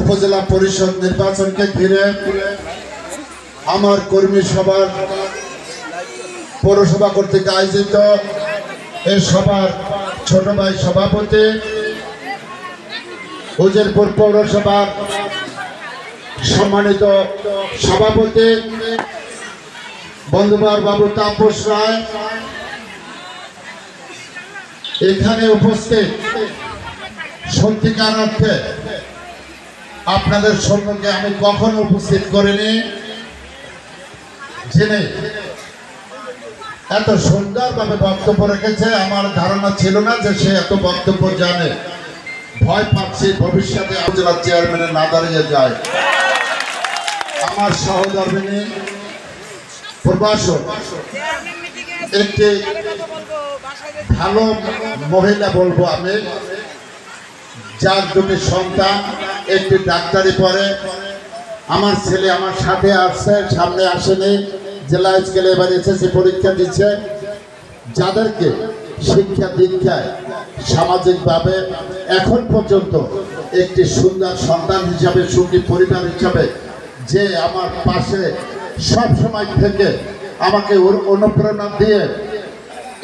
উপজেলা পরিষদ নির্বাচনকে ঘিরে আমার কর্মী সভার পৌরসভা কর্তৃক আয়োজিত এই সভার ছোট ভাই সভাপতি উজিরপুর পৌরসভার সম্মানিত সভাপতি বন্ধুবার বাবু তাপস রায় এখানে উপস্থিত সত্যিকার অর্থে আপনাদের সম্মুখে আমি কখনো উপস্থিত করিনি যিনি এত সুন্দরভাবে বক্তব্য রেখেছে আমার ধারণা ছিল না যে সে এত বক্তব্য জানে। ভয় পাচ্ছি ভবিষ্যতে উপজেলা চেয়ারম্যানের না দাঁড়িয়ে যায়। আমার সহধর্মিনী প্রবাসক একটি ভালো মহিলা বলবো আমি, যার দুটি সন্তান, একটি ডাক্তারি পড়ে। আমার ছেলে আমার সাথে আসছে, সামনে আসেনি, জেলা স্কেলে এবার এসএসসি পরীক্ষা দিচ্ছে। যাদেরকে শিক্ষা দীক্ষায় সামাজিকভাবে এখন পর্যন্ত একটি সুন্দর সন্তান হিসাবে, সুখী পরিবার হিসাবে যে আমার পাশে সব সময় থেকে আমাকে অনুপ্রেরণা দিয়ে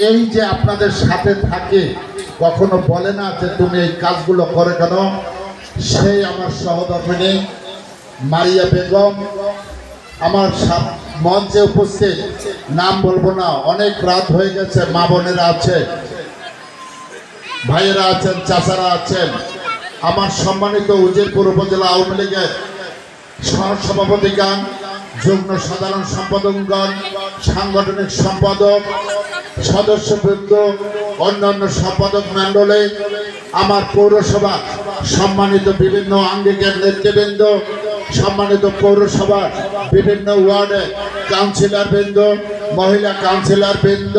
এই যে আপনাদের সাথে থাকে, কখনো বলে না যে তুমি এই কাজগুলো করে কেন, সেই আমার সহধর্মিনী মারিয়া বেগম। আমার মঞ্চে উপস্থিত, নাম বলবো না, অনেক রাত হয়ে গেছে, মা বোনেরা আছে, ভাইয়েরা আছেন, চাচারা আছেন, আমার সম্মানিত উজিরপুর উপজেলা আওয়ামী লীগের সহসভাপতিগণ, যুগ্ম সাধারণ সম্পাদকগণ, সাংগঠনিক সম্পাদক, সদস্যবৃন্দ, অন্যান্য সম্পাদক মণ্ডলী, আমার পৌরসভা সম্মানিত বিভিন্ন আঙ্গিকের নেতৃবৃন্দ, সম্মানিত পৌরসভার বিভিন্ন ওয়ার্ডে কাউন্সিলর বৃন্দ, মহিলা কাউন্সিলর বৃন্দ।